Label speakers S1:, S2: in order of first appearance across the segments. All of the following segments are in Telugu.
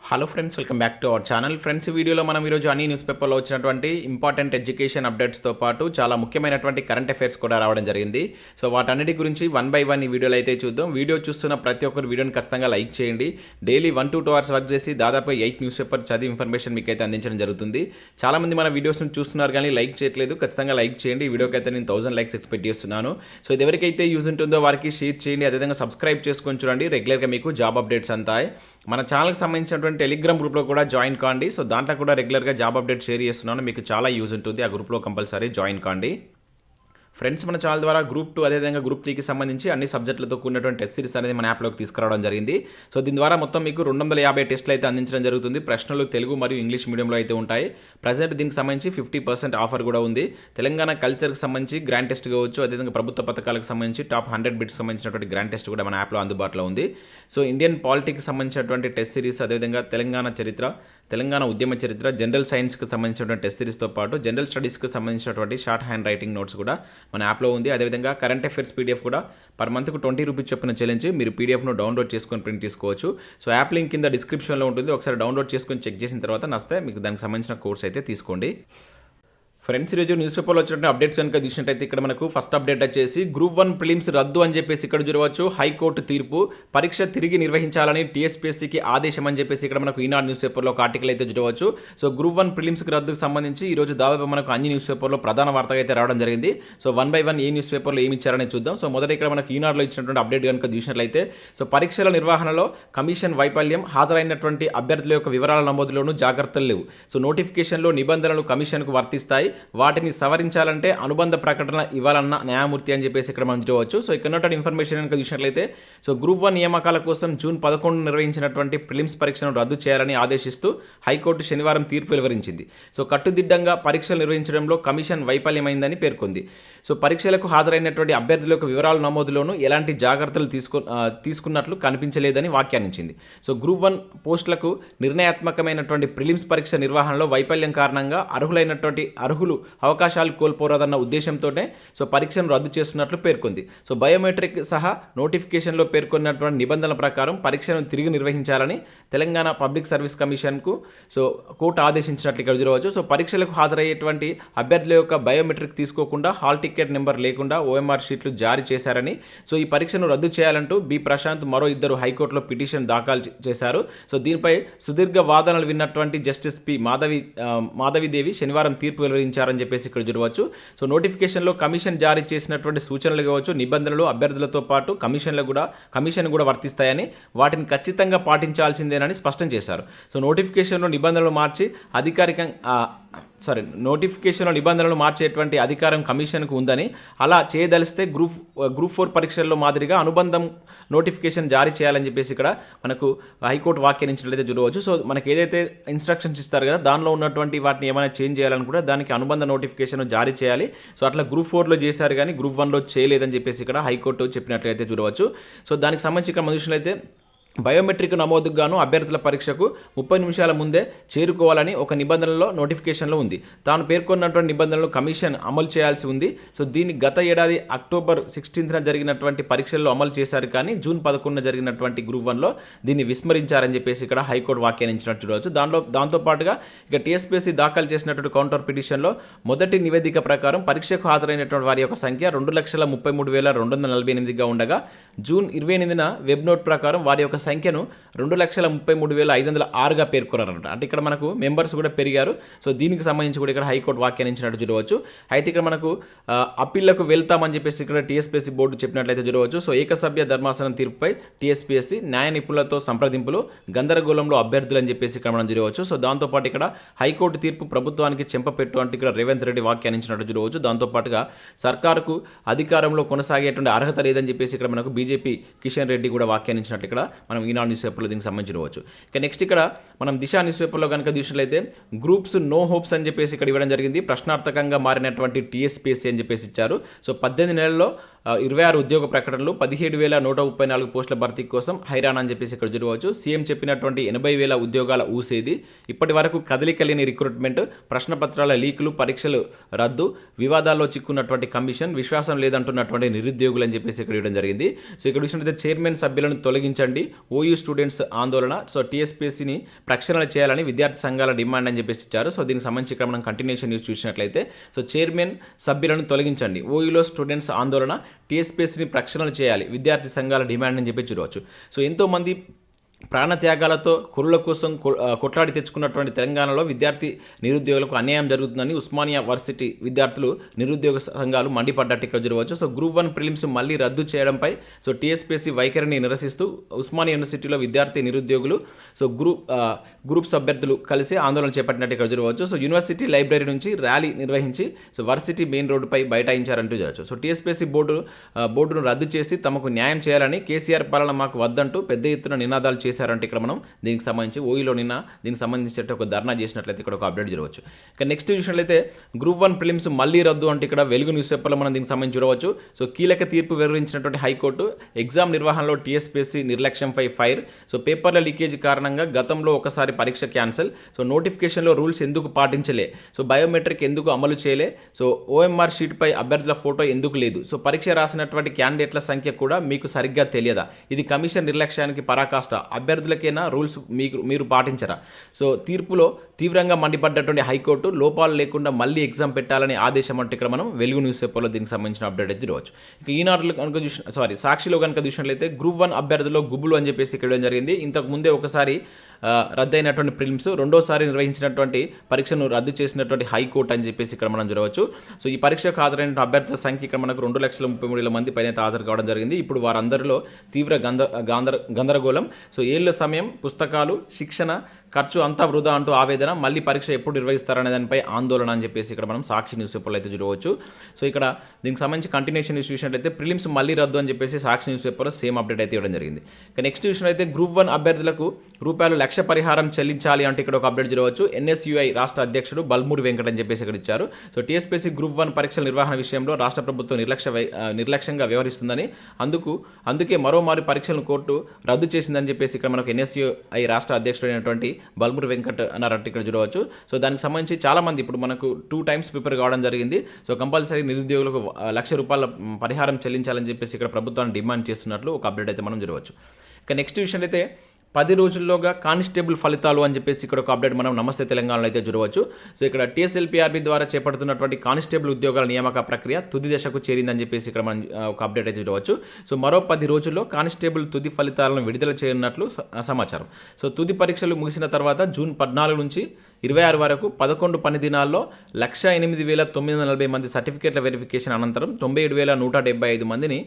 S1: Hello friends, welcome back to our channel. Friends, ఈ వీడియోలో మనం ఈరోజు అన్ని న్యూస్ పేపర్లో వచ్చినటువంటి ఇంపార్టెంట్ ఎడ్యుకేషన్ అప్డేట్స్తో పాటు చాలా ముఖ్యమైనటువంటి కరెంట్ అఫైర్స్ కూడా రావడం జరిగింది. సో వాటన్నిటి గురించి వన్ బై వన్ ఈ వీడియోలో అయితే చూద్దాం. వీడియో చూస్తున్న ప్రతి ఒక్కరు వీడియోని ఖచ్చితంగా లైక్ చేయండి. డైలీ 1 to 2 hours వర్క్ చేసి దాదాపు 8 న్యూస్ పేపర్ చదివి ఇన్ఫర్మేషన్ మీకు అయితే అందించడం జరుగుతుంది. చాలామంది మన వీడియోస్ని చూస్తున్నారు కానీ లైక్ చేయట్లేదు. ఖచ్చితంగా లైక్ చేయండి. ఈ వీడియోకి అయితే నేను 1000 లైక్స్ ఎక్స్పెక్ట్ చేస్తున్నాను. సో ఇది ఎవరికైతే యూజ్ ఉంటుందో వారికి షేర్ చేయండి. అదేవిధంగా సబ్స్క్రైబ్ చేసుకొని చూడండి. రెగ్యులర్గా మీకు జాబ్ అప్డేట్స్ అంతాయి. మన ఛానల్కి సంబంధించినటువంటి టెలిగ్రామ్ గ్రూప్లో కూడా జాయిన్ కాండి. సో దాంట్లో కూడా రెగ్యులర్గా జాబ్ అప్డేట్ షేర్ చేస్తున్నాను. మీకు చాలా యూజ్ ఉంటుంది. ఆ గ్రూప్లో కంపల్సరీ జాయిన్ కాండి. ఫ్రెండ్స్, మన ఛానల్ ద్వారా గ్రూప్ 2 అదేవిధంగా గ్రూప్ 3కి సంబంధించి అన్ని సబ్జెక్టులతో కూడినటువంటి టెస్ట్ సిరీస్ అనేది మన యాప్లోకి తీసుకురావడం జరిగింది. సో దీని ద్వారా మొత్తం మీకు 250 టెస్టులు అయితే అందించడం జరుగుతుంది. ప్రశ్నలు తెలుగు మరియు ఇంగ్లీష్ మీడియంలో అయితే ఉంటాయి. ప్రజెంట్ దీనికి సంబంధించి 50% ఆఫర్ కూడా ఉంది. తెలంగాణ కల్చర్కి సంబంధించి గ్రాండ్ టెస్ట్ కావచ్చు, అదేవిధంగా ప్రభుత్వ పథకాలకు సంబంధించి టాప్ 100 బిట్స్ సంబంధించినటువంటి గ్రాండ్ టెస్ట్ కూడా మన యాప్లో అందుబాటులో ఉంది. సో ఇండియన్ పాలిటిక్స్ సంబంధించినటువంటి టెస్ట్ సిరీస్, అదేవిధంగా తెలంగాణ చరిత్ర, తెలంగాణ ఉద్యమ చరిత్ర, జనరల్ సైన్స్కి సంబంధించినటువంటి టెస్ట్ సిరీస్తో పాటు జనరల్ స్టడీస్కి సంబంధించినటువంటి షార్ట్ హ్యాండ్ రైటింగ్ నోట్స్ కూడా మన యాప్లో ఉంది. అదేవిధంగా కరెంట్ అఫైర్స్ పీడిఎఫ్ కూడా పర్ మంత్కు 20 రూపీస్ చొప్పున చెల్లించి మీరు పీడిఎఫ్ను డౌన్లోడ్ చేసుకొని ప్రింట్ తీసుకోవచ్చు. సో యాప్ లింక్ కింద డిస్క్రిప్షన్లో ఉంటుంది. ఒకసారి డౌన్లోడ్ చేసుకొని చెక్ చేసిన తర్వాత నచ్చితే మీకు దానికి సంబంధించిన కోర్స్ అయితే తీసుకోండి. ఫ్రెండ్స్, ఈరోజు న్యూస్ పేపర్లో వచ్చినటువంటి అప్డేట్స్ కనుక చూసినట్టయితే ఇక్కడ మనకు ఫస్ట్ అప్డేట్ వచ్చేసి గ్రూప్ 1 ప్రిలిమ్స్ రద్దు అని చెప్పేసి ఇక్కడ చూడవచ్చు. హైకోర్టు తీర్పు, పరీక్ష తిరిగి నిర్వహించాలని టీఎస్పీఎస్సీకి ఆదేశం అని చెప్పేసి ఇక్కడ మనకు ఈనాడు న్యూస్ పేపర్లో ఒక ఆర్టికల్ అయితే చూడవచ్చు. సో గ్రూప్ 1 ప్రిలిమ్స్కి రద్దుకు సంబంధించి ఈరోజు దాదాపు మనకు అన్ని న్యూస్ పేపర్లో ప్రధాన వార్తగా అయితే రావడం జరిగింది. So one by one A news పేపర్లో ఏమి ఇచ్చారని చూద్దాం. సో మొదట ఇక్కడ మనకు ఈనాడులో ఇచ్చినటువంటి అప్డేట్ కనుక చూసినట్లయితే, సో పరీక్షల నిర్వహణలో కమిషన్ వైఫల్యం, హాజరైనటువంటి అభ్యర్థుల యొక్క వివరాల నమోదులోనూ జాగ్రత్తలు లేవు. సో నోటిఫికేషన్లో నిబంధనలు కమిషన్కు వర్తిస్తాయి, వాటిని సవరించాలంటే అనుబంధ ప్రకటన ఇవ్వాలన్న న్యాయమూర్తి అని చెప్పేసి ఇక్కడ మనం చూడవచ్చు. సో ఇక్కడ ఉన్నటువంటి ఇన్ఫర్మేషన్ కనుక చూసినట్లయితే, సో గ్రూప్ 1 నియామకాల కోసం జూన్ 11 నిర్వహించినటువంటి ప్రిలిమ్స్ పరీక్షను రద్దు చేయాలని ఆదేశిస్తూ హైకోర్టు శనివారం తీర్పు వెలువరించింది. సో కట్టుదిడ్డంగా పరీక్షలు నిర్వహించడంలో కమిషన్ వైఫల్యమైందని పేర్కొంది. సో పరీక్షలకు హాజరైనటువంటి అభ్యర్థుల యొక్క వివరాల నమోదులోనూ ఎలాంటి జాగ్రత్తలు తీసుకున్నట్లు కనిపించలేదని వ్యాఖ్యానించింది. సో గ్రూప్ 1 పోస్టులకు నిర్ణయాత్మకమైనటువంటి ప్రిలిమ్స్ పరీక్ష నిర్వహణలో వైఫల్యం కారణంగా అర్హులు అవకాశాలు కోల్పోరాదన్న ఉద్దేశంతోనే సో పరీక్షను రద్దు చేస్తున్నట్లు పేర్కొంది. సో బయోమెట్రిక్ సహా నోటిఫికేషన్లో పేర్కొన్నటువంటి నిబంధనల ప్రకారం పరీక్షను తిరిగి నిర్వహించాలని తెలంగాణ పబ్లిక్ సర్వీస్ కమిషన్కు సో కోర్టు ఆదేశించినట్లు ఇక్కడ చూడవచ్చు. సో పరీక్షలకు హాజరయ్యేటువంటి అభ్యర్థుల యొక్క బయోమెట్రిక్ తీసుకోకుండా, హాల్ టికెట్ నెంబర్ లేకుండా OMR షీట్లు జారీ చేశారని, సో ఈ పరీక్షను రద్దు చేయాలంటూ బి ప్రశాంత్ మరో 2 హైకోర్టులో పిటిషన్ దాఖలు చేశారు. సో దీనిపై సుదీర్ఘ వాదనలు విన్నటువంటి జస్టిస్ పి మాధవిదేవి శనివారం తీర్పు వెలువరించారని చెప్పేసి ఇక్కడ చూడవచ్చు. సో నోటిఫికేషన్లో కమిషన్ జారీ చేసినటువంటి సూచనలు కావచ్చు, నిబంధనలు అభ్యర్థులతో పాటు కమిషన్ కూడా వర్తిస్తాయని, వాటిని ఖచ్చితంగా పాటించాల్సిందేనని స్పష్టం చేశారు. సో నోటిఫికేషన్లో నిబంధనలు మార్చేటువంటి అధికారం కమిషన్కు ఉందని, అలా చేయదలిస్తే గ్రూప్ 4 పరీక్షల్లో మాదిరిగా అనుబంధం నోటిఫికేషన్ జారీ చేయాలని చెప్పేసి ఇక్కడ మనకు హైకోర్టు వ్యాఖ్యానించినట్లయితే చూడవచ్చు. సో మనకి ఏదైతే ఇన్స్ట్రక్షన్స్ ఇస్తారు కదా, దానిలో ఉన్నటువంటి వాటిని ఏమైనా చేంజ్ చేయాలని కూడా దానికి అనుబంధ నోటిఫికేషన్ జారీ చేయాలి. సో అట్లా గ్రూప్ 4లో చేశారు కానీ గ్రూప్ 1లో చేయలేదని చెప్పేసి ఇక్కడ హైకోర్టు చెప్పినట్లయితే చూడవచ్చు. సో దానికి సంబంధించి ఇక్కడ మనం చూసినట్లయితే బయోమెట్రిక్ నమోదుకు గాను అభ్యర్థుల పరీక్షకు 30 నిమిషాల ముందే చేరుకోవాలని ఒక నిబంధనలో నోటిఫికేషన్లో ఉంది. తాను పేర్కొన్నటువంటి నిబంధనలు కమిషన్ అమలు చేయాల్సి ఉంది. సో దీన్ని గత ఏడాది అక్టోబర్ 16న జరిగినటువంటి పరీక్షల్లో అమలు చేశారు కానీ జూన్ 11న జరిగినటువంటి గ్రూప్ 1లో దీన్ని విస్మరించారని చెప్పేసి ఇక్కడ హైకోర్టు వ్యాఖ్యానించినట్టు చూడవచ్చు. దాంతోపాటుగా ఇక టీఎస్పీఎస్సీ దాఖలు చేసినటువంటి కౌంటర్ పిటిషన్లో మొదటి నివేదిక ప్రకారం పరీక్షకు హాజరైనటువంటి వారి యొక్క సంఖ్య 2,33,248గా ఉండగా, జూన్ 28న వెబ్ నోట్ ప్రకారం వారి యొక్క సంఖ్యను 2,33,506గా పేర్కొన్నారంట. అంటే ఇక్కడ మనకు మెంబర్స్ కూడా పెరిగారు. సో దీనికి సంబంధించి కూడా ఇక్కడ హైకోర్టు వ్యాఖ్యానించినట్టు చూడవచ్చు. అయితే ఇక్కడ మనకు అప్పీళ్లకు వెళ్తామని చెప్పేసి ఇక్కడ టీఎస్పీఎస్సీ బోర్డు చెప్పినట్లయితే చూడవచ్చు. సో ఏకసభ్య ధర్మాసనం తీర్పుపై టీఎస్పీఎస్సీ న్యాయ నిపుణులతో సంప్రదింపులు, గందరగోళంలో అభ్యర్థులు అని చెప్పేసి ఇక్కడ మనం చూడవచ్చు. సో దాంతోపాటు ఇక్కడ హైకోర్టు తీర్పు ప్రభుత్వానికి చెంపపెట్టు అంటే ఇక్కడ రేవంత్ రెడ్డి వ్యాఖ్యానించినట్టు చూడవచ్చు. దాంతోపాటుగా సర్కారుకు అధికారంలో కొనసాగేటువంటి అర్హత లేదని చెప్పేసి ఇక్కడ మనకు బీజేపీ కిషన్ రెడ్డి కూడా వ్యాఖ్యానించినట్టు ఇక్కడ మనం ఈనాడు న్యూస్ పేపర్లో దీనికి సంబంధించి చూడవచ్చు. ఇక నెక్స్ట్ ఇక్కడ మనం దిశ న్యూస్ పేపర్లో కనుక చూసినట్లయితే గ్రూప్స్ నో హోప్స్ అని చెప్పేసి ఇక్కడ ఇవ్వడం జరిగింది. ప్రశ్నార్థకంగా మారినటువంటి టీఎస్పీఎస్సీ అని చెప్పేసి ఇచ్చారు. సో 18 నెలల్లో 26 ఉద్యోగ ప్రకటనలు, 17,134 పోస్టుల భర్తీ కోసం హైరాణ అని చెప్పేసి ఇక్కడ చూడవచ్చు. సీఎం చెప్పినటువంటి 80,000 ఉద్యోగాల ఊసేది. ఇప్పటి వరకు కదలిక లేని రిక్రూట్మెంట్, ప్రశ్నపత్రాల లీకులు, పరీక్షలు రద్దు, వివాదాల్లో చిక్కున్నటువంటి కమిషన్, విశ్వాసం లేదంటున్నటువంటి నిరుద్యోగులు అని చెప్పేసి ఇక్కడ ఇవ్వడం జరిగింది. సో ఇక్కడ చూసినట్లయితే చైర్మన్ సభ్యులను తొలగించండి, ఓయూ స్టూడెంట్స్ ఆందోళన. సో టీఎస్పీఎస్సీని ప్రక్షాళన చేయాలని విద్యార్థి సంఘాల డిమాండ్ అని చెప్పేసి ఇచ్చారు. సో దీనికి సంబంధించి ఇక్కడ మనం కంటిన్యూషన్ న్యూస్ చూసినట్లయితే సో చైర్మన్ సభ్యులను తొలగించండి, ఓయూలో స్టూడెంట్స్ ఆందోళన, టీఎస్పీఎస్సీని ప్రక్షాళన చేయాలి, విద్యార్థి సంఘాల డిమాండ్ అని చెప్పి చూడవచ్చు. సో ఎంతోమంది ప్రాణత్యాగాలతో కురుల కోసం కొట్లాడి తెచ్చుకున్నటువంటి తెలంగాణలో విద్యార్థి నిరుద్యోగులకు అన్యాయం జరుగుతుందని ఉస్మానియా వర్సిటీ విద్యార్థులు నిరుద్యోగ సంఘాలు మండిపడ్డట్టు ఇక్కడ చూడవచ్చు. సో గ్రూప్ 1 ప్రిలిమ్స్ మళ్ళీ రద్దు చేయడంపై సో టీఎస్పీఎస్సీ వైఖరిని నిరసిస్తూ ఉస్మానియా యూనివర్సిటీలో విద్యార్థి నిరుద్యోగులు సో గ్రూప్స్ అభ్యర్థులు కలిసి ఆందోళన చేపట్టినట్టు ఇక్కడ చూడవచ్చు. సో యూనివర్సిటీ లైబ్రరీ నుంచి ర్యాలీ నిర్వహించి సో వర్సిటీ మెయిన్ రోడ్డుపై బైఠాయించారంటూ చూడవచ్చు. సో టీఎస్పీఎస్సీ బోర్డును రద్దు చేసి తమకు న్యాయం చేయాలని, కేసీఆర్ పాలన మాకు వద్దంటూ పెద్ద ఎత్తున నినాదాలు చేశారంటే ఇక్కడ మనం దీనికి సంబంధించి ఓయిలో నిన్న దీనికి సంబంధించి ఒక ధర్నా చేసినట్లయితే ఇక్కడ ఒక అప్డేట్ జరగవచ్చు. ఇక నెక్స్ట్ చూసినట్లయితే గ్రూప్ 1 ప్రిలిమ్స్ మళ్ళీ రద్దు అంటే ఇక్కడ వెలుగు న్యూస్ పేపర్లో మనం దీనికి సంబంధించి చూడవచ్చు. సో కీలక తీర్పు వెలువరించినటువంటి హైకోర్టు, ఎగ్జామ్ నిర్వహణలో టీఎస్పీఎస్సీ నిర్లక్ష్యంపై ఫైర్. సో పేపర్ల లీకేజ్ కారణంగా గతంలో ఒకసారి పరీక్ష క్యాన్సిల్. సో నోటిఫికేషన్లో రూల్స్ ఎందుకు పాటించలే, సో బయోమెట్రిక్ ఎందుకు అమలు చేయలే, సో ఓఎంఆర్ షీట్పై అభ్యర్థుల ఫోటో ఎందుకు లేదు, సో పరీక్ష రాసినటువంటి క్యాండిడేట్ల సంఖ్య కూడా మీకు సరిగ్గా తెలియదా, ఇది కమిషన్ నిర్లక్ష్యానికి పరాకాష్ట, అభ్యర్థులకైనా రూల్స్ మీరు పాటించరా. సో తీర్పులో తీవ్రంగా మండిపడ్డటువంటి హైకోర్టు లోపాలు లేకుండా మళ్ళీ ఎగ్జామ్ పెట్టాలని ఆదేశం అంటే ఇక్కడ మనం వెలుగు న్యూస్ పేపర్లో దీనికి సంబంధించిన అప్డేట్ అయితే చూడవచ్చు. ఇక ఈనాడులో కనుక సాక్షిలో కనుక చూసినట్లయితే గ్రూప్ 1 అభ్యర్థుల్లో గుబులు అని చెప్పేసి ఇక్కడ జరిగింది. ఇంతకు ముందే ఒకసారి రద్దయినటువంటి ప్రిలిమ్స్ రెండోసారి నిర్వహించినటువంటి పరీక్షను రద్దు చేసినటువంటి హైకోర్టు అని చెప్పేసి ఇక్కడ మనం చూడవచ్చు. సో ఈ పరీక్షకు హాజరైన అభ్యర్థుల సంఖ్య ఇక్కడ మనకు 2,33,000 మంది పైన హాజరు కావడం జరిగింది. ఇప్పుడు వారందరిలో తీవ్ర గందరగోళం. సో ఏళ్ళ సమయం, పుస్తకాలు, శిక్షణ ఖర్చు అంతా వృధా అంటూ ఆవేదన, మళ్ళీ పరీక్ష ఎప్పుడు నిర్వహిస్తారనే దానిపై ఆందోళన అని చెప్పేసి ఇక్కడ మనం సాక్షి న్యూస్ పేపర్లో అయితే చూడవచ్చు. సో ఇక్కడ దీనికి సంబంధించి కంటిన్యూషన్ న్యూస్ చూసినట్లయితే ప్రిలిమ్స్ మళ్ళీ రద్దు అని చెప్పేసి సాక్షి న్యూస్ పేపర్లో సేమ్ అప్డేట్ అయితే ఇవ్వడం జరిగింది. ఇక నెక్స్ట్ చూసినట్లయితే గ్రూప్ 1 అభ్యర్థులకు ₹1,00,000 పరిహారం చెల్లించాలి అంటే ఇక్కడ ఒక అప్డేట్ చూడవచ్చు. ఎన్ఎస్యుఐ రాష్ట్ర అధ్యక్షుడు బల్మూరి వెంకట్ అని చెప్పేసి ఇక్కడ ఇచ్చారు. సో టీఎస్పీఎస్సీ గ్రూప్ 1 పరీక్షల నిర్వహణ విషయంలో రాష్ట్ర ప్రభుత్వం నిర్లక్ష్యంగా వ్యవహరిస్తుందని, అందుకే మరోమారి పరీక్షలను కోర్టు రద్దు చేసిందని చెప్పేసి ఇక్కడ మనకు ఎన్ఎస్యుఐ రాష్ట్ర అధ్యక్షుడైనటువంటి బల్మూరి వెంకట్ అన్నారంటే ఇక్కడ చూడవచ్చు. సో దానికి సంబంధించి చాలా మంది ఇప్పుడు మనకు 2 times ప్రిపేర్ కావడం జరిగింది. సో కంపల్సరీ నిరుద్యోగులకు ₹1,00,000 పరిహారం చెల్లించాలని చెప్పేసి ఇక్కడ ప్రభుత్వాన్ని డిమాండ్ చేస్తున్నట్లు ఒక అప్డేట్ అయితే మనం చూడవచ్చు. ఇక నెక్స్ట్ విషయం అయితే 10 రోజుల్లోగా కానిస్టేబుల్ ఫలితాలు అని చెప్పేసి ఇక్కడ ఒక అప్డేట్ మనం నమస్తే తెలంగాణలో అయితే చూడవచ్చు. సో ఇక్కడ టీఎస్ఎల్పీఆర్బీ ద్వారా చేపడుతున్నటువంటి కానిస్టేబుల్ ఉద్యోగాల నియామక ప్రక్రియ తుది దశకు చేరిందని చెప్పేసి ఇక్కడ మనం ఒక అప్డేట్ అయితే చూడవచ్చు. సో మరో 10 రోజుల్లో కానిస్టేబుల్ తుది ఫలితాలను విడుదల చేయనున్నట్లు సమాచారం. సో తుది పరీక్షలు ముగిసిన తర్వాత జూన్ 14 నుంచి 26 వరకు 11 పని దినాల్లో 1,08,940 మంది సర్టిఫికేట్ల వెరిఫికేషన్ అనంతరం 97,175 మందిని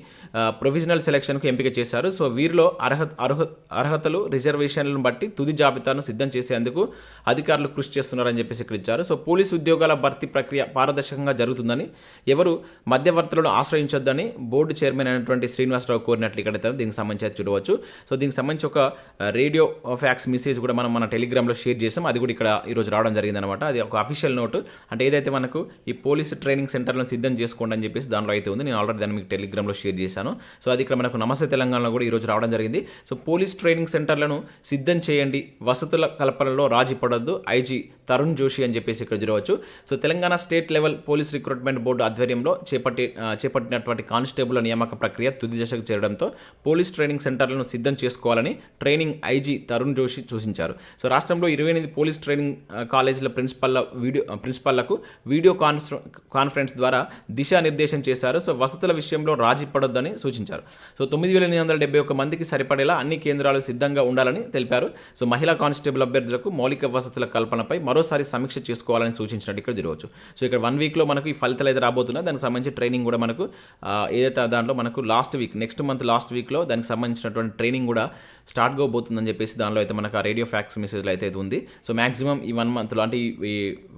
S1: ప్రొవిజనల్ సెలక్షన్కు ఎంపిక చేశారు. సో వీరిలో అర్హతలు, రిజర్వేషన్లను బట్టి తుది జాబితాను సిద్ధం చేసేందుకు అధికారులు కృషి చేస్తున్నారని చెప్పేసి ఇక్కడ ఇచ్చారు. సో పోలీసు ఉద్యోగాల భర్తీ ప్రక్రియ పారదర్శకంగా జరుగుతుందని, ఎవరు మధ్యవర్తులను ఆశ్రయించొద్దని బోర్డు చైర్మన్ అయినటువంటి శ్రీనివాసరావు కోరినట్లు ఇక్కడ దీనికి సంబంధించి చూడవచ్చు. సో దీనికి సంబంధించి ఒక రేడియో ఫ్యాక్స్ మెసేజ్ కూడా మనం మన టెలిగ్రామ్లో షేర్ చేసాం. అది కూడా ఇక్కడ ఈరోజు రావడం జరిగిందనమాట. అది ఒక అఫీషియల్ నోటు. అంటే ఏదైతే మనకు ఈ పోలీసు ట్రైనింగ్ సెంటర్లను సిద్ధం చేసుకోండి అని చెప్పేసి దానిలో అయితే ఉంది. నేను ఆల్రెడీ దాన్ని మీకు టెలిగ్రామ్లో షేర్ చేశాను. సో అది ఇక్కడ మనకు నమస్తే తెలంగాణలో కూడా ఈరోజు రావడం జరిగింది. సో పోలీస్ ట్రైనింగ్ సెంటర్లను సిద్ధం చేయండి, వసతుల కల్పనలో రాజీ పడొద్దు, ఐజీ తరుణ్ జోషి అని చెప్పేసి ఇక్కడ చూడవచ్చు. So Telangana state level police recruitment board ఆధ్వర్యంలో చేపట్టినటువంటి కానిస్టేబుల్ నియామక ప్రక్రియ తుది దశకు చేరడంతో పోలీస్ ట్రైనింగ్ సెంటర్లను సిద్ధం చేసుకోవాలని ట్రైనింగ్ ఐజీ తరుణ్ జోషి సూచించారు. సో రాష్ట్రంలో 28 పోలీస్ ట్రైనింగ్ కాలేజీల ప్రిన్సిపల్లకు వీడియో కాన్ఫరెన్స్ ద్వారా దిశానిర్దేశం చేశారు. సో వసతుల విషయంలో రాజీ పడొద్దని సూచించారు. సో 9,871 మందికి సరిపడేలా అన్ని కేంద్రాలు సిద్ధంగా ఉండాలని తెలిపారు. సో మహిళా కానిస్టేబుల్ అభ్యర్థులకు మౌలిక వసతుల కల్పనపై మరోసారి సమీక్ష చేసుకోవాలని సూచించినట్టు ఇక్కడ చూడవచ్చు. సో ఇక్కడ 1 వీక్లో మనకు ఈ ఫలితాలు అయితే రాబోతున్నాయి. దానికి సంబంధించి ట్రైనింగ్ కూడా మనకు ఏదైతే దాంట్లో మనకు నెక్స్ట్ మంత్ లాస్ట్ వీక్లో దానికి సంబంధించినటువంటి ట్రైనింగ్ కూడా స్టార్ట్ కాబోతుందని చెప్పేసి దానిలో అయితే మనకు ఆ రేడియో ఫ్యాక్స్ మెసేజ్లో అయితే ఉంది. సో మాక్సిమం ఈ 1 మంత్లో అంటే ఈ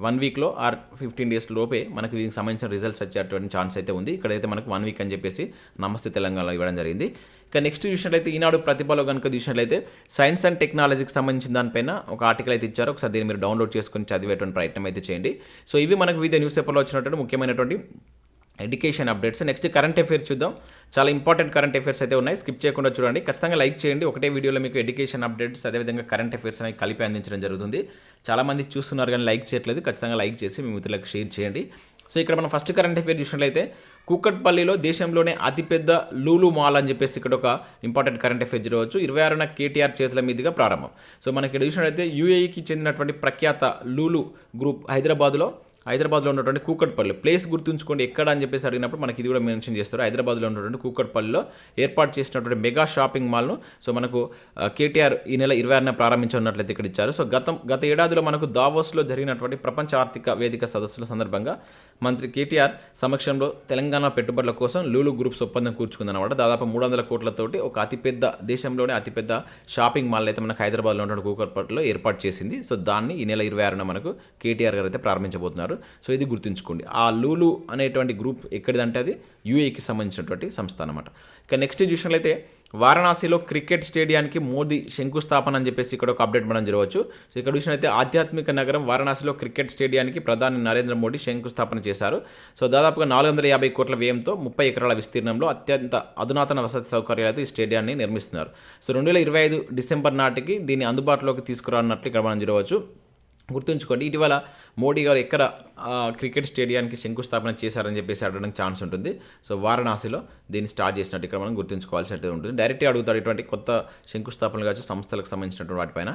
S1: 1 వీక్లో ఆర్ 15 డేస్ లోపే మనకు దీనికి సంబంధించిన రిజల్ట్స్ వచ్చేటువంటి ఛాన్స్ అయితే ఉంది. ఇక్కడైతే మనకు 1 వీక్ అని చెప్పేసి నమస్తే తెలంగాణలో ఇవ్వడం జరిగింది. ఇక నెక్స్ట్ చూసినట్లయితే ఈనాడు ప్రతిభలో కనుక చూసినట్లయితే సైన్స్ అండ్ టెక్నాలజీకి సంబంధించిన దానిపైన ఒక ఆర్టికల్ అయితే ఇచ్చారు. ఒకసారి దీన్ని మీరు డౌన్లోడ్ చేసుకొని చదివేటువంటి ప్రయత్నం అయితే చేయండి. సో ఇవి మనకు వివిధ న్యూస్ పేపర్లో వచ్చినటువంటి ముఖ్యమైనటువంటి education updates. Next current affairs చూద్దాం. చాలా ఇంపార్టెంట్ కరెంట్ అఫైర్స్ అయితే ఉన్నాయి. స్కిప్ చేయకుండా చూడండి. ఖచ్చితంగా లైక్ చేయండి. ఒకటే వీడియోలో మీకు ఎడ్యుకేషన్ అప్డేట్స్ అదేవిధంగా కరెంట్ అఫైర్స్ అనేవి కలిపి అందించడం జరుగుతుంది. చాలామంది చూస్తున్నారు కానీ లైక్ చేయట్లేదు. ఖచ్చితంగా లైక్ చేసి మీ మిత్రులకు షేర్ చేయండి. సో ఇక్కడ మనం ఫస్ట్ కరెంట్ అఫైర్ చూసినట్లయితే కూకట్పల్లిలో దేశంలోనే అతిపెద్ద లూలు మాల్ అని చెప్పేసి ఇక్కడ ఒక ఇంపార్టెంట్ కరెంట్ అఫైర్ చూడవచ్చు. 26న కేటీఆర్ చేతుల మీదుగా ప్రారంభం. సో మనకి ఇక్కడ చూసినట్లయితే యూఏఈకి చెందినటువంటి ప్రఖ్యాత లూలు గ్రూప్ హైదరాబాద్లో ఉన్నటువంటి కూకట్పల్లి ప్లేస్ గుర్తుంచుకోండి ఎక్కడ అని చెప్పేసి అడిగినప్పుడు మనకి ఇది కూడా మెన్షన్ చేస్తారు. హైదరాబాద్లో ఉన్నటువంటి కూకట్పల్లిలో ఏర్పాటు చేసినటువంటి మెగా షాపింగ్ మాల్ను సో మనకు కేటీఆర్ ఈ నెల 26న ప్రారంభించనున్నట్లయితే ఇక్కడ ఇచ్చారు. సో గత ఏడాదిలో మనకు దావోస్లో జరిగినటువంటి ప్రపంచ ఆర్థిక వేదిక సదస్సుల సందర్భంగా మంత్రి కేటీఆర్ సమక్షంలో తెలంగాణ పెట్టుబడుల కోసం లూలు గ్రూప్స్ ఒప్పందం కూర్చుకుందన్నమాట. దాదాపు 300 కోట్లతోటి ఒక దేశంలోనే అతిపెద్ద షాపింగ్ మాల్ అయితే మనకు హైదరాబాద్లో ఉన్నటువంటి కూకట్పల్లిలో ఏర్పాటు చేసింది. సో దాన్ని ఈ నెల 26న మనకు కేటీఆర్ గారు అయితే ప్రారంభించబోతున్నారు. సో ఇది గుర్తుంచుకోండి. ఆ లూలు అనేటువంటి గ్రూప్ ఎక్కడిదంటే అది యూఏకి సంబంధించినటువంటి సంస్థ అనమాట. ఇక నెక్స్ట్ చూసినట్లయితే వారణాసిలో క్రికెట్ స్టేడియానికి మోదీ శంకుస్థాపన అని చెప్పేసి ఇక్కడ ఒక అప్డేట్ మనం జరగవచ్చు. సో ఇక్కడ చూసినట్లయితే ఆధ్యాత్మిక నగరం వారణాసిలో క్రికెట్ స్టేడియానికి ప్రధాని నరేంద్ర మోడీ శంకుస్థాపన చేశారు. సో దాదాపుగా 450 కోట్ల వ్యయంతో 30 ఎకరాల విస్తీర్ణంలో అత్యంత అధునాతన వసతి సౌకర్యాలతో ఈ స్టేడియాన్ని నిర్మిస్తున్నారు. సో 2025 డిసెంబర్ నాటికి దీన్ని అందుబాటులోకి తీసుకురానున్నట్లు ఇక్కడ మనం చూడవచ్చు. గుర్తుంచుకోండి, ఇటీవల మోడీ గారు ఎక్కడ క్రికెట్ స్టేడియానికి శంకుస్థాపన చేశారని చెప్పేసి అడగడానికి ఛాన్స్ ఉంటుంది. సో వారణాసిలో దీన్ని స్టార్ట్ చేసినట్టు ఇక్కడ మనం గుర్తుంచుకోవాల్సినట్టు ఉంటుంది. డైరెక్ట్గా అడుగుతారు ఇటువంటి కొత్త శంకుస్థాపనలు కావచ్చు సంస్థలకు సంబంధించినటువంటి వాటిపైన.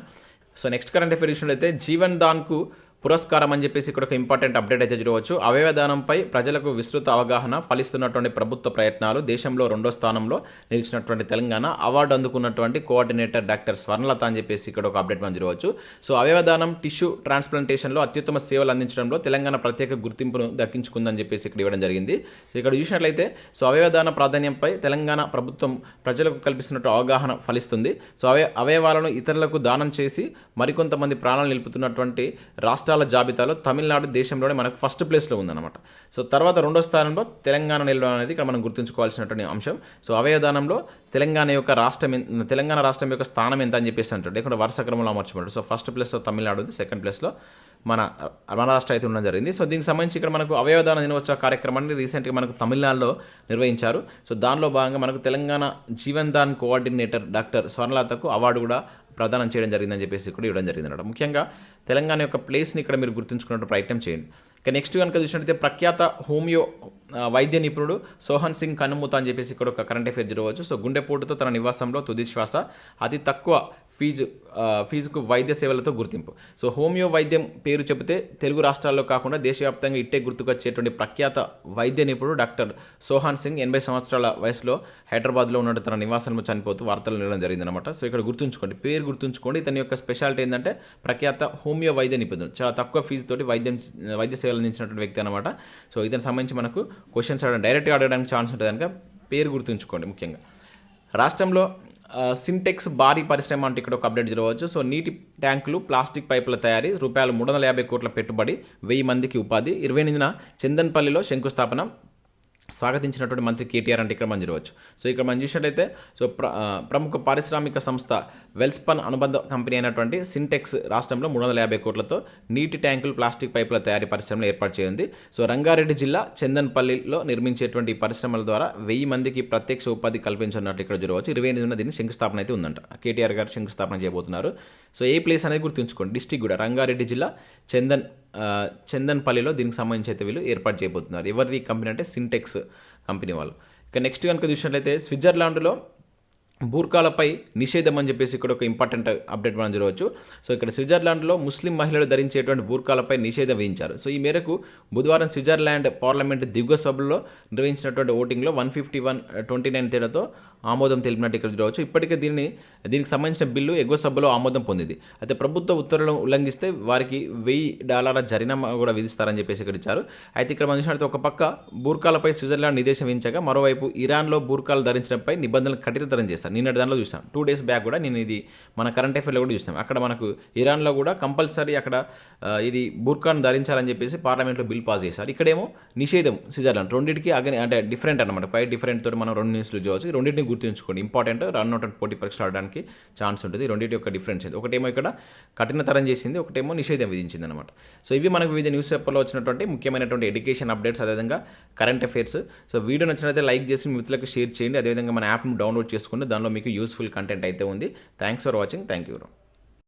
S1: సో నెక్స్ట్ కరెంట్ అఫైర్ అయితే జీవన్ దాన్కు పురస్కారం అని చెప్పేసి ఇక్కడ ఒక ఇంపార్టెంట్ అప్డేట్ అయితే చూడవచ్చు. అవయవదానంపై ప్రజలకు విస్తృత అవగాహన ఫలిస్తున్నటువంటి ప్రభుత్వ ప్రయత్నాలు దేశంలో 2వ స్థానంలో నిలిచినటువంటి తెలంగాణ అవార్డు అందుకున్నటువంటి కోఆర్డినేటర్ డాక్టర్ స్వర్ణలత అని చెప్పేసి ఇక్కడ ఒక అప్డేట్ మనం చూడవచ్చు. సో అవయవదానం టిష్యూ ట్రాన్స్ప్లాంటేషన్లో అత్యుత్తమ సేవలు అందించడంలో తెలంగాణ ప్రత్యేక గుర్తింపును దక్కించుకుందని చెప్పేసి ఇక్కడ ఇవ్వడం జరిగింది. సో ఇక్కడ చూసినట్లయితే సో అవయవదాన ప్రాధాన్యంపై తెలంగాణ ప్రభుత్వం ప్రజలకు కల్పిస్తున్నట్టు అవగాహన ఫలిస్తుంది. సో అవయవాలను ఇతరులకు దానం చేసి మరికొంతమంది ప్రాణాలు నిలుపుతున్నటువంటి రాష్ట్రాల జాబితాలో తమిళనాడు దేశంలోనే మనకు ఫస్ట్ ప్లేస్లో ఉందన్నమాట. సో తర్వాత 2వ స్థానంలో తెలంగాణ నిలవడం అనేది ఇక్కడ మనం గుర్తుంచుకోవాల్సినటువంటి అంశం. సో అవయవదానంలో తెలంగాణ రాష్ట్రం యొక్క స్థానం ఎంత అని చెప్పేసి అంటారు, లేకుంటే వరుస క్రమంలో అమర్చబడ్డారు. సో ఫస్ట్ ప్లేస్లో తమిళనాడు ఉంది, సెకండ్ ప్లేస్లో మన రాష్ట్రం అయితే ఉండడం జరిగింది. సో దీనికి సంబంధించి ఇక్కడ మనకు అవయవదాన దినోత్సవ కార్యక్రమాన్ని రీసెంట్గా మనకు తమిళనాడులో నిర్వహించారు. సో దానిలో భాగంగా మనకు తెలంగాణ జీవన్ దాన్ కోఆర్డినేటర్ డాక్టర్ స్వర్ణలతకు అవార్డు కూడా ప్రదానం చేయడం జరిగిందని చెప్పేసి కూడా ఇవ్వడం జరిగింది అన్నమాట. ముఖ్యంగా తెలంగాణ యొక్క ప్లేస్ని ఇక్కడ మీరు గుర్తుంచుకునే ప్రయత్నం చేయండి. ఇక నెక్స్ట్ కనుక చూసినట్లయితే ప్రఖ్యాత హోమియో వైద్య నిపుణుడు సోహన్ సింగ్ కనుమూత అని చెప్పేసి ఇక్కడ ఒక కరెంట్ అఫైర్ చూడవచ్చు. సో గుండెపోటుతో తన నివాసంలో తుది శ్వాస, అతి తక్కువ ఫీజుకు వైద్య సేవలతో గుర్తింపు. సో హోమియో వైద్యం పేరు చెబితే తెలుగు రాష్ట్రాల్లో కాకుండా దేశవ్యాప్తంగా ఇట్టే గుర్తుకొచ్చేటువంటి ప్రఖ్యాత వైద్య నిపుణుడు డాక్టర్ సోహాన్ సింగ్ 80 సంవత్సరాల వయసులో హైదరాబాద్లో ఉన్న తన నివాసంలో చనిపోతూ వార్తలు నిలవడం జరిగిందనమాట. సో ఇక్కడ గుర్తుంచుకోండి, పేరు గుర్తుంచుకోండి. ఇతని యొక్క స్పెషాలిటీ ఏంటంటే ప్రఖ్యాత హోమియో వైద్య నిపుణుడు, చాలా తక్కువ ఫీజుతోటి వైద్య సేవలు అందించినటువంటి వ్యక్తి అనమాట. సో ఇతనికి సంబంధించి మనకు క్వశ్చన్స్ డైరెక్ట్గా అడగడానికి ఛాన్స్ ఉంటుంది కనుక పేరు గుర్తుంచుకోండి. ముఖ్యంగా రాష్ట్రంలో సింటెక్స్ భారీ పరిశ్రమ అంటే ఇక్కడ ఒక అప్డేట్ జరగవచ్చు. సో నీటి ట్యాంకులు, ప్లాస్టిక్ పైపుల తయారీ, రూపాయలు 350 కోట్ల పెట్టుబడి, 1000 మందికి ఉపాధి, 28న చందన్పల్లిలో శంకుస్థాపన స్వాగతించినటువంటి మంత్రి కేటీఆర్ అంటే ఇక్కడ మనం చూడవచ్చు. సో ఇక్కడ మనం చూసినట్లయితే సో ప్రముఖ పారిశ్రామిక సంస్థ వెల్స్పన్ అనుబంధ కంపెనీ అయినటువంటి సింటెక్స్ రాష్ట్రంలో 350 కోట్లతో నీటి ట్యాంకులు, ప్లాస్టిక్ పైపుల తయారీ పరిశ్రమలు ఏర్పాటు చేయండి. సో రంగారెడ్డి జిల్లా చందన్పల్లిలో నిర్మించేటువంటి పరిశ్రమల ద్వారా 1000 మందికి ప్రత్యక్ష ఉపాధి కల్పించనున్నట్టు ఇక్కడ చూడవచ్చు. 28న దీన్ని శంకుస్థాపన అయితే ఉందంట. కేటీఆర్ గారు శంకుస్థాపన చేయబోతున్నారు. సో ఏ ప్లేస్ అనేది గుర్తుంచుకోండి, డిస్టిక్ కూడా రంగారెడ్డి జిల్లా చందన్పల్లిలో దీనికి సంబంధించి అయితే వీళ్ళు ఏర్పాటు చేయబోతున్నారు. ఎవరిది కంపెనీ అంటే సింటెక్స్ కంపెనీ వాళ్ళు. ఇక నెక్స్ట్ కనుక చూసినట్లయితే స్విట్జర్లాండ్లో బూర్కాలపై నిషేధం అని చెప్పేసి ఇక్కడ ఒక ఇంపార్టెంట్ అప్డేట్ మనం చూడవచ్చు. సో ఇక్కడ స్విట్జర్లాండ్లో ముస్లిం మహిళలు ధరించేటువంటి బూర్కాలపై నిషేధం విధించారు. సో ఈ మేరకు బుధవారం స్విట్జర్లాండ్ పార్లమెంట్ దిగువ సభలో నిర్వహించినటువంటి ఓటింగ్లో 151-29 తేడాతో ఆమోదం తెలిపినట్టు ఇక్కడ చూడవచ్చు. ఇప్పటికే దీనికి సంబంధించిన బిల్లు ఎగువ సభలో ఆమోదం పొందింది. అయితే ప్రభుత్వ ఉత్తర్వులను ఉల్లంఘిస్తే వారికి $1000 జరిమానా కూడా విధిస్తారని చెప్పేసి ఇక్కడ ఇచ్చారు. అయితే ఇక్కడ మనం చూసినట్లయితే ఒక పక్క బూర్కాలపై స్విట్జర్లాండ్ నిషేధం విధించగా మరోవైపు ఇరాన్లో బూర్కాలు ధరించడంపై నిబంధనలు కఠినతరం చేస్తారు. నిన్నటి దానిలో చూసాం, 2 days బ్యాక్ కూడా నేను ఇది మన కరెంట్ అఫైర్లో కూడా చూసాం. అక్కడ మనకు ఇరాన్లో కూడా కంపల్సరీ అక్కడ ఇది బుర్కాను ధరించాలని చెప్పేసి పార్లమెంట్లో బిల్ పాస్ చేశారు. ఇక్కడేమో నిషేధం స్విట్జర్లాండ్. రెండింటికి అంటే డిఫరెంట్ అనమాట, క్వైట్ డిఫరెంట్ తోటి మనం 2 న్యూస్లు చూడవచ్చు. రెండింటిని గుర్తుంచుకోండి. ఇంపార్టెంట్ రానున్నటువంటి పోటీ పరీక్షలు ఆడడానికి ఛాన్స్ ఉంటుంది. రెండింటి యొక్క డిఫరెన్స్ ఇది. ఒకటేమో ఇక్కడ కఠినతరం చేసింది, ఒకటేమో నిషేధం విధించింది అనమాట. సో ఇవి మనకు వివిధ న్యూస్ పేపర్లో వచ్చినటువంటి ముఖ్యమైనటువంటి ఎడ్యుకేషన్ అప్డేట్స్, అదేవిధంగా కరెంట్ అఫైర్స్. సో వీడియో నచ్చినట్లయితే లైక్ చేసి మీ మిత్రులకు షేర్ చేయండి. అదేవిధంగా మన యాప్ను డౌన్లోడ్ చేసుకోండి. దానిలో మీకు యూస్ఫుల్ కంటెంట్ అయితే ఉంది. Thanks for watching. Thank you.